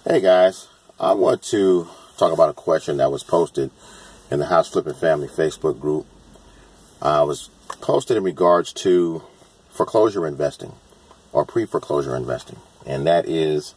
Hey guys, I want to talk about a question that was posted in the House Flipping Family Facebook group. It was posted in regards to foreclosure investing or pre-foreclosure investing. And that is,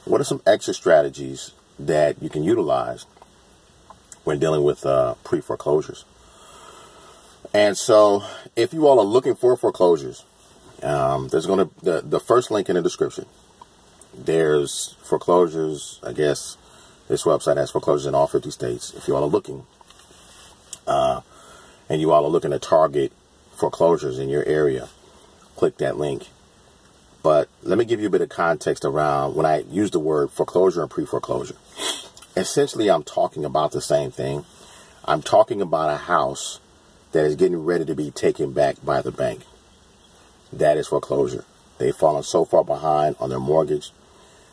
what are some exit strategies that you can utilize when dealing with pre-foreclosures? And so if you all are looking for foreclosures, there's going to the first link in the description. There's foreclosures. I guess this website has foreclosures in all 50 states. If you all are looking, and you all are looking to target foreclosures in your area, click that link. But let me give you a bit of context around when I use the word foreclosure and pre-foreclosure. Essentially, I'm talking about the same thing. I'm talking about a house that is getting ready to be taken back by the bank. That is foreclosure. They've fallen so far behind on their mortgage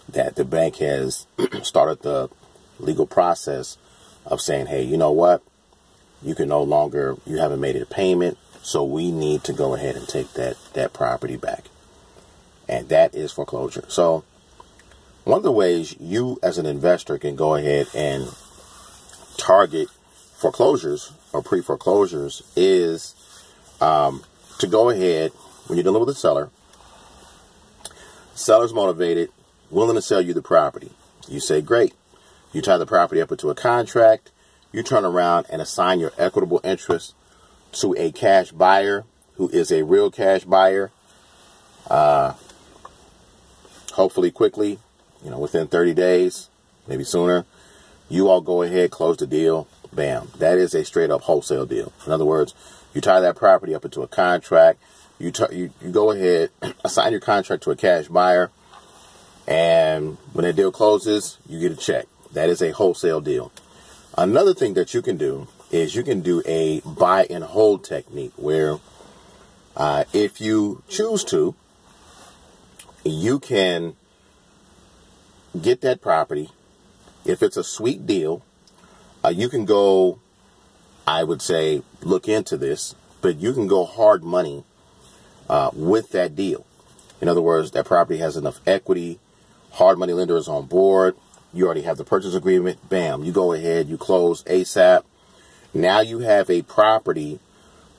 that the bank has started the legal process of saying, hey, you know what? You haven't made a payment, so we need to go ahead and take that property back. And that is foreclosure. So one of the ways you as an investor can go ahead and target foreclosures or pre-foreclosures is to go ahead, when you're dealing with a seller, seller's motivated, willing to sell you the property. You say, great. You tie the property up into a contract. You turn around and assign your equitable interest to a cash buyer who is a real cash buyer. Hopefully quickly, within 30 days, maybe sooner. You all go ahead, close the deal. Bam. That is a straight up wholesale deal. In other words, you tie that property up into a contract. You go ahead, assign your contract to a cash buyer. And when that deal closes, you get a check. That is a wholesale deal. Another thing that you can do is you can do a buy and hold technique where if you choose to, you can get that property. If it's a sweet deal, you can go, I would say, look into this, but you can go hard money with that deal. In other words, that property has enough equity. Hard money lender is on board. You already have the purchase agreement. Bam, you go ahead, you close ASAP. Now you have a property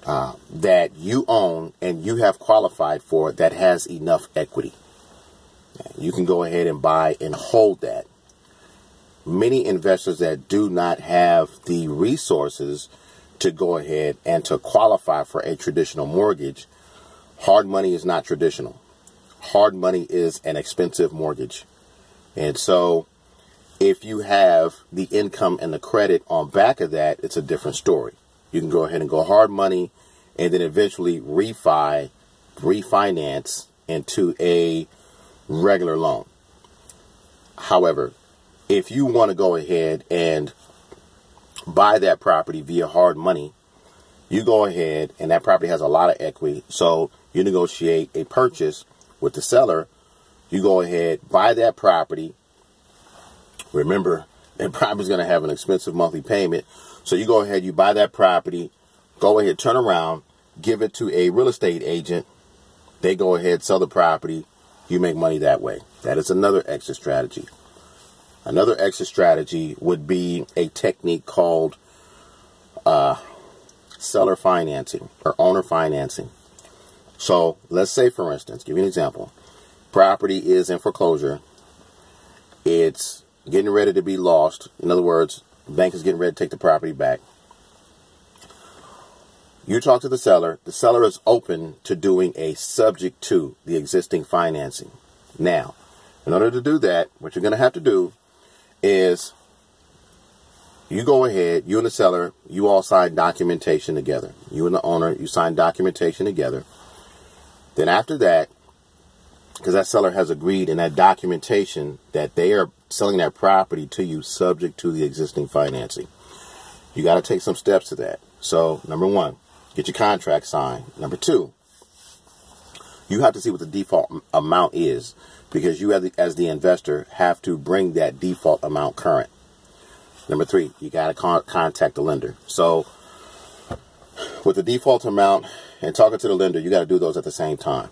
that you own and you have qualified for that has enough equity. You can go ahead and buy and hold that. Many investors that do not have the resources to go ahead and to qualify for a traditional mortgage, hard money is not traditional. Hard money is an expensive mortgage. And so if you have the income and the credit on back of that, it's a different story. You can go ahead and go hard money and then eventually refinance into a regular loan. However, if you want to go ahead and buy that property via hard money, you go ahead and that property has a lot of equity. So you negotiate a purchase with the seller. You go ahead, buy that property. Remember, that property is going to have an expensive monthly payment. So you go ahead, you buy that property, go ahead, turn around, give it to a real estate agent. They go ahead, sell the property. You make money that way. That is another exit strategy. Another exit strategy would be a technique called seller financing or owner financing. So let's say, for instance, give you an example. Property is in foreclosure. It's getting ready to be lost. In other words, the bank is getting ready to take the property back. You talk to the seller. The seller is open to doing a subject to the existing financing. Now, in order to do that, what you're going to have to do is you go ahead, you and the seller, you all sign documentation together. You and the owner, you sign documentation together. Then after that, because that seller has agreed in that documentation that they are selling that property to you subject to the existing financing, you got to take some steps to that. So, number one, get your contract signed. Number two, you have to see what the default amount is, because you as the investor have to bring that default amount current. Number three, you got to contact the lender. So with the default amount and talking to the lender, you got to do those at the same time.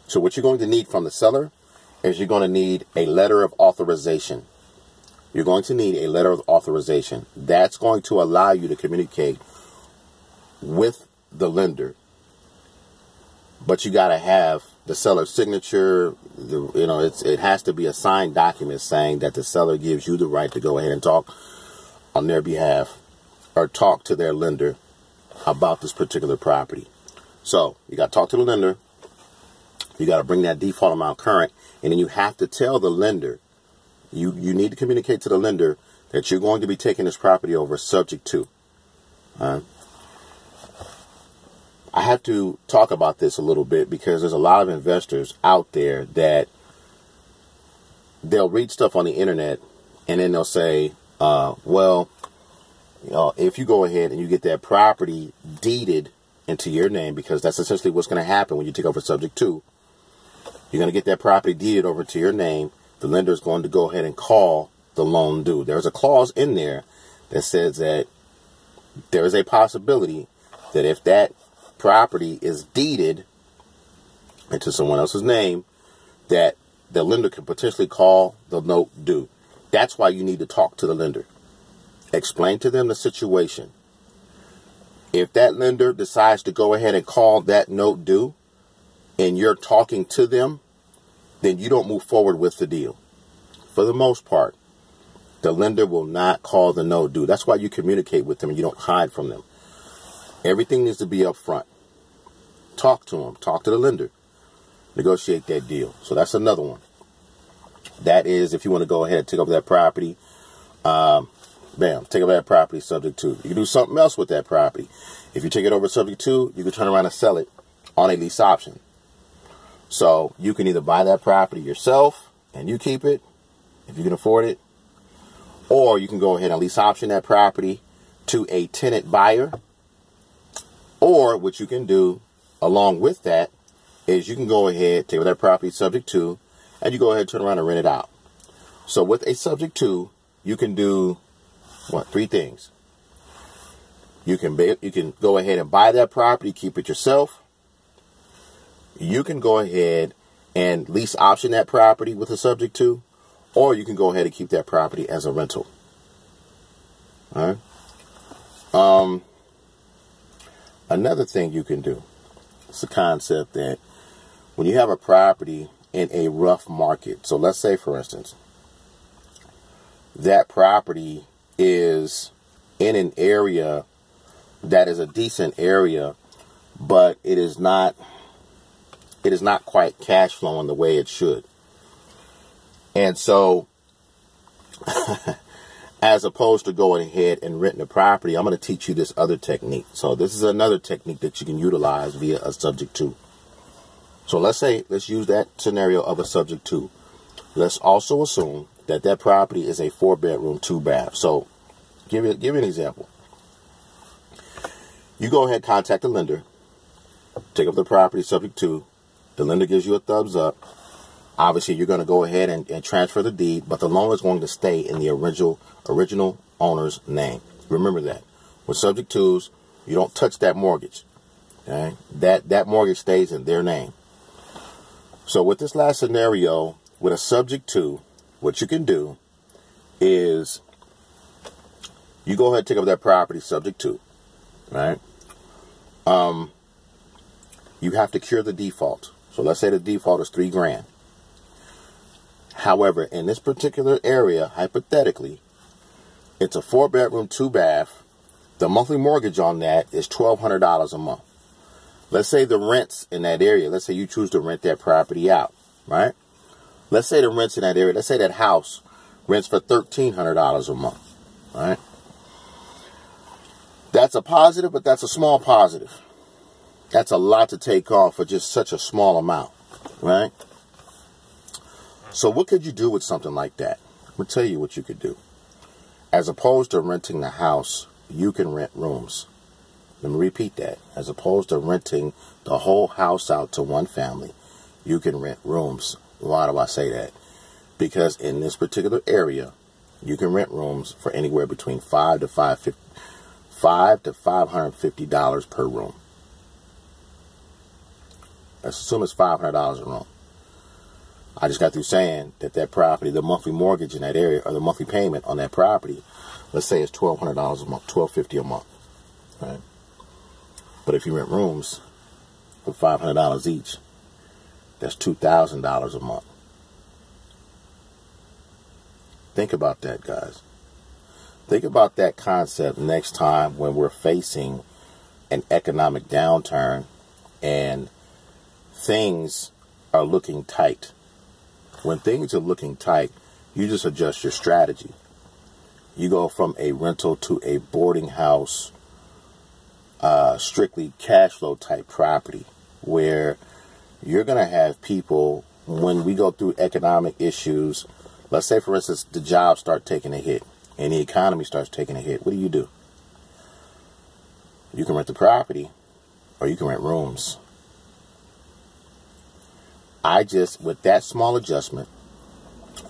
So what you're going to need from the seller is you're going to need a letter of authorization. you're going to need a letter of authorization. That's going to allow you to communicate with the lender. But you got to have the seller's signature. It has to be a signed document saying that the seller gives you the right to go ahead and talk on their behalf or talk to their lender about this particular property. So you got to talk to the lender. You got to bring that default amount current. And then you have to tell the lender, you need to communicate to the lender that you're going to be taking this property over subject to. I have to talk about this a little bit because there's a lot of investors out there that they'll read stuff on the internet and then they'll say, if you go ahead and you get that property deeded into your name, because that's essentially what's going to happen when you take over subject to, you're going to get that property deeded over to your name. The lender is going to go ahead and call the loan due. There's a clause in there that says that there is a possibility that if that property is deeded into someone else's name, that the lender can potentially call the note due. That's why you need to talk to the lender. Explain to them the situation. If that lender decides to go ahead and call that note due and you're talking to them, then you don't move forward with the deal. For the most part, the lender will not call the note due. That's why you communicate with them and you don't hide from them. Everything needs to be up front. Talk to them. Talk to the lender. Negotiate that deal. So that's another one. That is if you want to go ahead and take over that property. Take over that property subject to. You can do something else with that property. If you take it over subject to, you can turn around and sell it on a lease option. So you can either buy that property yourself and you keep it if you can afford it, or you can go ahead and lease option that property to a tenant buyer. Or what you can do along with that is you can go ahead, take over that property subject to, and you go ahead and turn around and rent it out. So with a subject to, you can do three things. You can go ahead and buy that property, keep it yourself. You can go ahead and lease option that property with a subject to, or you can go ahead and keep that property as a rental. All right. Another thing you can do, it's a concept that when you have a property in a rough market, so let's say, for instance, that property is in an area that is a decent area, but it is not quite cash flowing the way it should. And so, as opposed to going ahead and renting the property, I'm going to teach you this other technique. So this is another technique that you can utilize via a subject to. So let's use that scenario of a subject to. Let's also assume that that property is a 4-bedroom, 2-bath. So give you an example. You go ahead, contact the lender, take up the property subject to. The lender gives you a thumbs up. Obviously, you're going to go ahead and transfer the deed, but the loan is going to stay in the original owner's name. Remember that. With subject twos, you don't touch that mortgage. Okay? That mortgage stays in their name. So with this last scenario, with a subject to, what you can do is you go ahead and take up that property subject to, right? You have to cure the default. So let's say the default is $3,000. However, in this particular area, hypothetically, it's a 4-bedroom, 2-bath. The monthly mortgage on that is $1,200 a month. Let's say the rents in that area, let's say you choose to rent that property out, right? Let's say the rents in that area, let's say that house rents for $1,300 a month, right? That's a positive, but that's a small positive. That's a lot to take off for just such a small amount, right? So what could you do with something like that? I'm going to tell you what you could do. As opposed to renting the house, you can rent rooms. Let me repeat that. As opposed to renting the whole house out to one family, you can rent rooms. Why do I say that? Because in this particular area, you can rent rooms for anywhere between $5 to $550 per room. Let's assume it's $500 a room. I just got through saying that property, the monthly mortgage in that area, or the monthly payment on that property, let's say it's $1,200 a month, $1,250 a month, right? But if you rent rooms for $500 each, that's $2,000 a month. Think about that, guys. Think about that concept next time when we're facing an economic downturn and things are looking tight. When things are looking tight, you just adjust your strategy. You go from a rental to a boarding house, strictly cash flow type property, where you're going to have people, when we go through economic issues, let's say, for instance, the jobs start taking a hit and the economy starts taking a hit. What do? You can rent the property or you can rent rooms. With that small adjustment,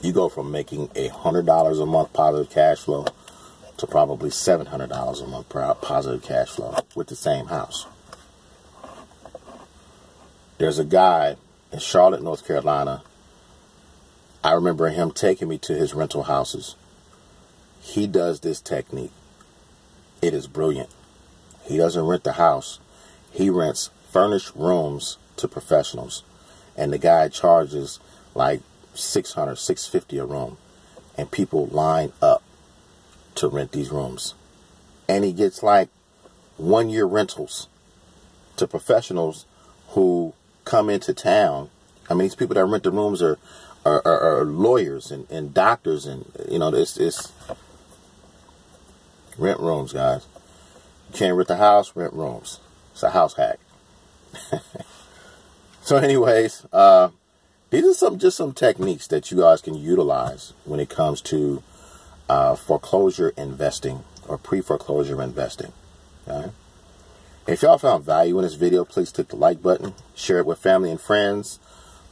you go from making $100 a month positive cash flow to probably $700 a month positive cash flow with the same house. There's a guy in Charlotte, North Carolina. I remember him taking me to his rental houses. He does this technique. It is brilliant. He doesn't rent the house. He rents furnished rooms to professionals. And the guy charges like $600, $650 a room. And people line up to rent these rooms. And he gets like 1-year rentals to professionals who come into town. I mean, these people that rent the rooms are lawyers and doctors, and it's rent rooms, guys. You can't rent the house, rent rooms. It's a house hack. So anyways, these are just some techniques that you guys can utilize when it comes to foreclosure investing or pre-foreclosure investing. Okay? If y'all found value in this video, please click the like button, share it with family and friends.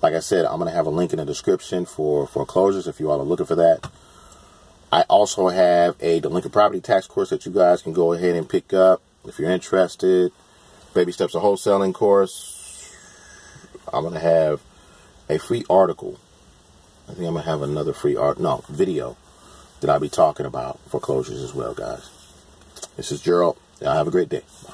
Like I said, I'm going to have a link in the description for foreclosures if you all are looking for that. I also have a delinquent property tax course that you guys can go ahead and pick up if you're interested. Baby Steps of Wholesaling course. I'm going to have a free article. I think I'm going to have another free video that I'll be talking about foreclosures as well, guys. This is Gerald. Y'all have a great day. Bye.